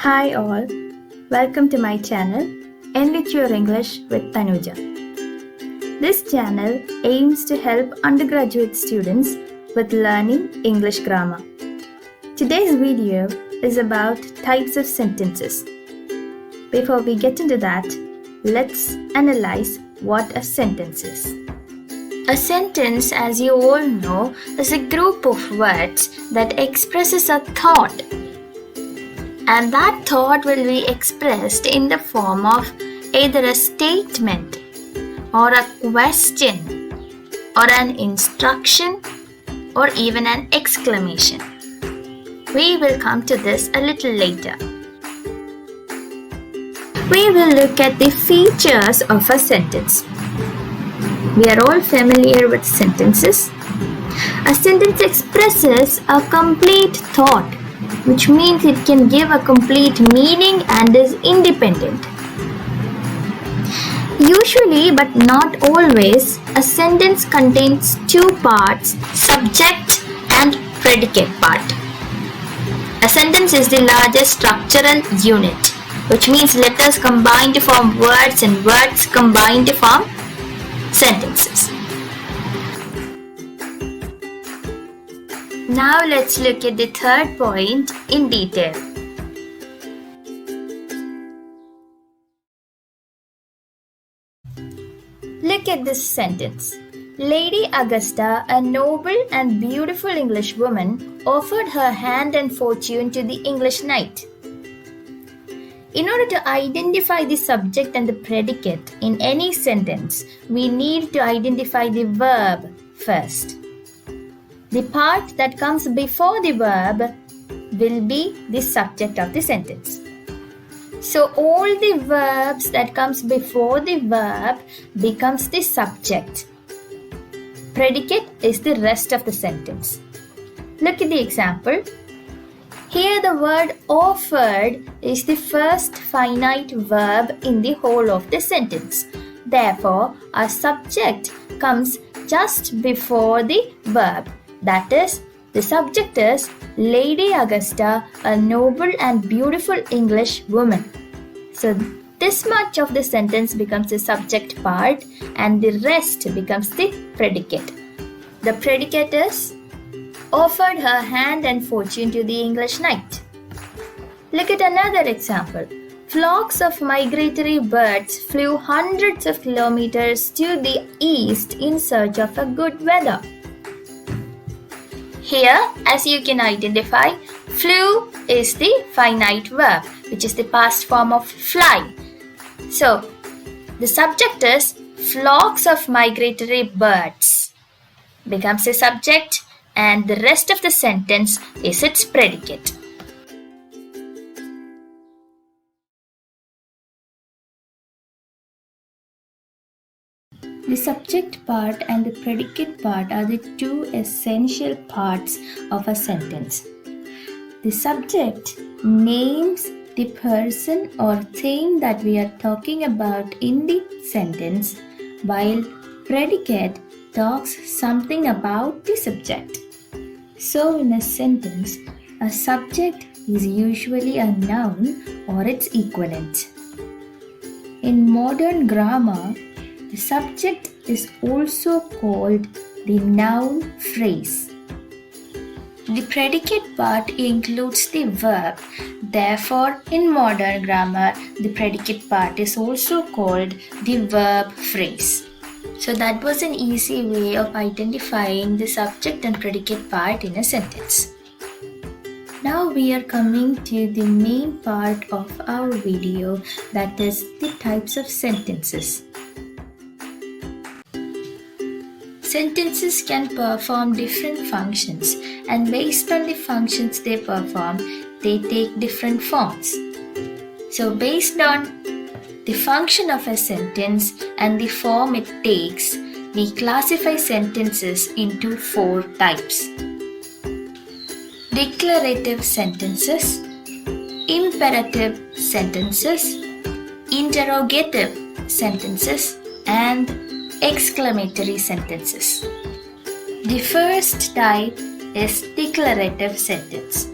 Hi all, welcome to my channel Enrich Your English with Tanuja. This channel aims to help undergraduate students with learning English grammar. Today's video is about types of sentences. Before we get into that, let's analyze what a sentence is. A sentence, as you all know, is a group of words that expresses a thought. And that thought will be expressed in the form of either a statement or a question or an instruction or even an exclamation. We will come to this a little later. We will look at the features of a sentence. We are all familiar with sentences. A sentence expresses a complete thought, which means it can give a complete meaning and is independent. Usually, but not always, a sentence contains two parts, subject and predicate part. A sentence is the largest structural unit, which means letters combine to form words and words combine to form sentences. Now let's look at the third point in detail. Look at this sentence. Lady Augusta, a noble and beautiful English woman, offered her hand and fortune to the English knight. In order to identify the subject and the predicate in any sentence, we need to identify the verb first. The part that comes before the verb will be the subject of the sentence. So all the verbs that comes before the verb becomes the subject. Predicate is the rest of the sentence. Look at the example. Here the word offered is the first finite verb in the whole of the sentence. Therefore, our subject comes just before the verb. That is, the subject is Lady Augusta, a noble and beautiful English woman. So this much of the sentence becomes the subject part and the rest becomes the predicate. The predicate is offered her hand and fortune to the English knight. Look at another example. Flocks of migratory birds flew hundreds of kilometers to the east in search of a good weather. Here, as you can identify, flew is the finite verb, which is the past form of fly. So, the subject is flocks of migratory birds becomes the subject and the rest of the sentence is its predicate. The subject part and the predicate part are the two essential parts of a sentence. The subject names the person or thing that we are talking about in the sentence, while predicate talks something about the subject. So in a sentence, a subject is usually a noun or its equivalent. In modern grammar, the subject is also called the noun phrase. The predicate part includes the verb. Therefore, in modern grammar, the predicate part is also called the verb phrase. So that was an easy way of identifying the subject and predicate part in a sentence. Now we are coming to the main part of our video, that is the types of sentences. Sentences can perform different functions, and based on the functions they perform, they take different forms. So based on the function of a sentence and the form it takes, we classify sentences into four types: declarative sentences, imperative sentences, interrogative sentences, and exclamatory sentences. The first type is declarative sentence.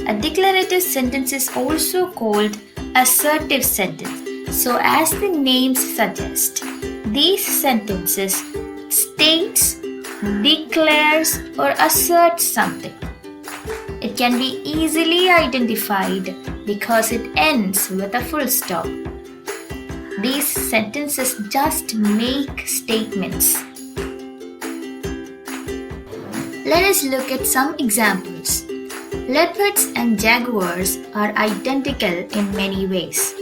A declarative sentence is also called assertive sentence. So as the name suggests, these sentences states, declares or asserts something. It can be easily identified because it ends with a full stop. These sentences just make statements. Let us look at some examples. Leopards and jaguars are identical in many ways.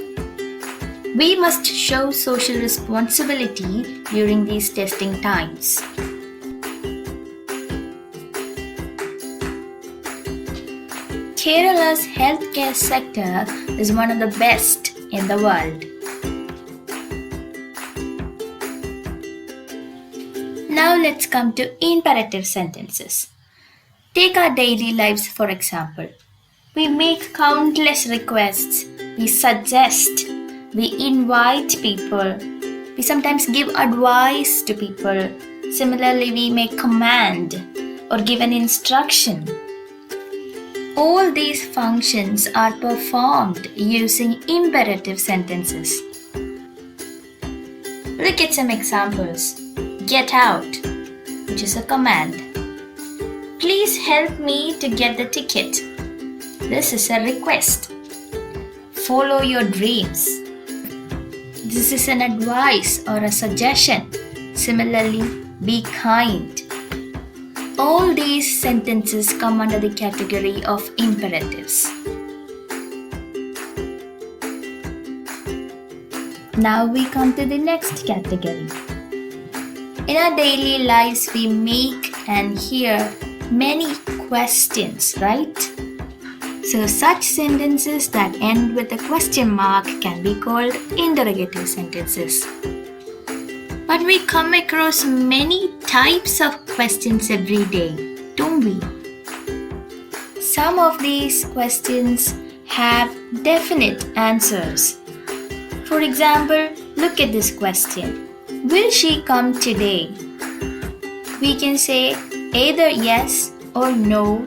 We must show social responsibility during these testing times. Kerala's healthcare sector is one of the best in the world. Now let's come to imperative sentences. Take our daily lives for example. We make countless requests, we suggest, we invite people, we sometimes give advice to people. Similarly, we may command or give an instruction. All these functions are performed using imperative sentences. Look at some examples. Get out, which is a command. Please help me to get the ticket. This is a request. Follow your dreams. This is an advice or a suggestion. Similarly, be kind. All these sentences come under the category of imperatives. Now we come to the next category. In our daily lives, we make and hear many questions, right? So such sentences that end with a question mark can be called interrogative sentences. But we come across many types of questions every day, don't we? Some of these questions have definite answers. For example, look at this question. Will she come today? We can say either yes or no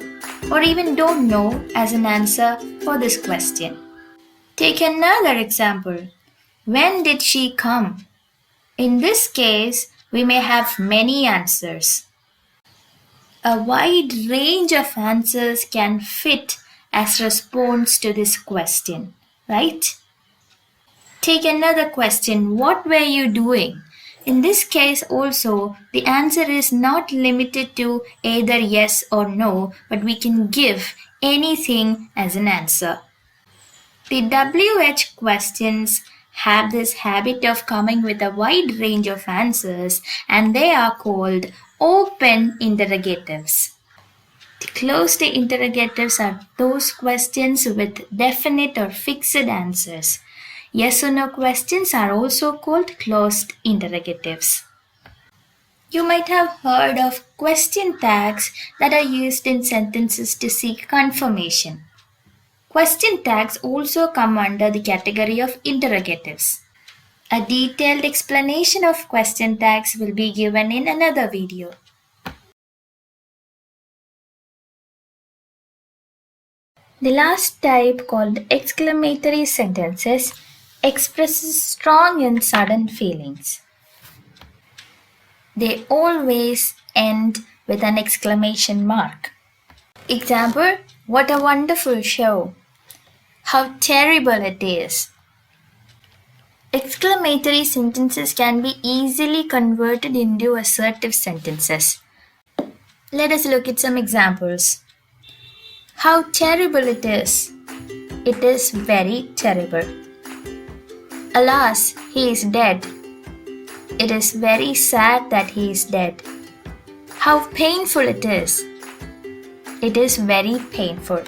or even don't know as an answer for this question. Take another example. When did she come? In this case, we may have many answers. A wide range of answers can fit as response to this question, right? Take another question. What were you doing? In this case also, the answer is not limited to either yes or no, but we can give anything as an answer. The WH questions have this habit of coming with a wide range of answers, and they are called open interrogatives. The closed interrogatives are those questions with definite or fixed answers. Yes or no questions are also called closed interrogatives. You might have heard of question tags that are used in sentences to seek confirmation. Question tags also come under the category of interrogatives. A detailed explanation of question tags will be given in another video. The last type, called exclamatory sentences, expresses strong and sudden feelings. They always end with an exclamation mark. Example, what a wonderful show. How terrible it is. Exclamatory sentences can be easily converted into assertive sentences. Let us look at some examples. How terrible it is. It is very terrible. Alas, he is dead. It is very sad that he is dead. How painful it is. It is very painful.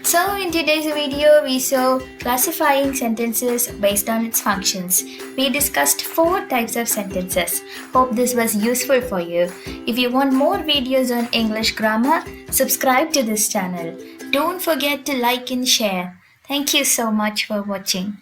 So in today's video, we saw classifying sentences based on its functions. We discussed 4 types of sentences. Hope this was useful for you. If you want more videos on English grammar, subscribe to this channel. Don't forget to like and share. Thank you so much for watching.